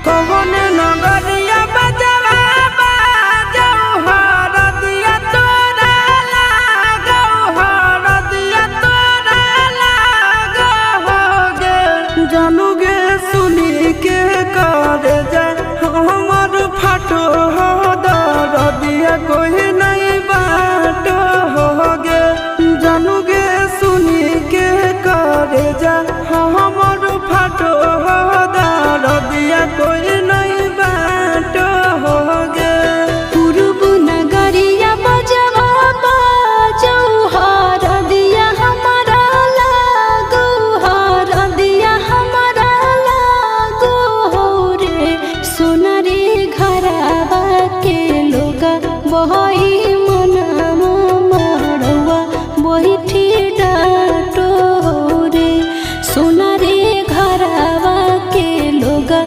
कौन नगरिया बजवा बाजऊ हर दिया तोरा लागो हर दिया तोरा लागो हो गे जानू गे सुनी के कर जाए हमर फाटो हो दर दिया कोई नहीं बाटो हो गे जानू गे सुनी के कर जाए हमर फाटो हो दर दिया कोई नहीं बाटो हो गे पूर्व नगरिया बजवा बाजऊ हर दिया हमारा लागो हर दिया हमारा लागो हो रे सोनरी घरवा के लोग बहुत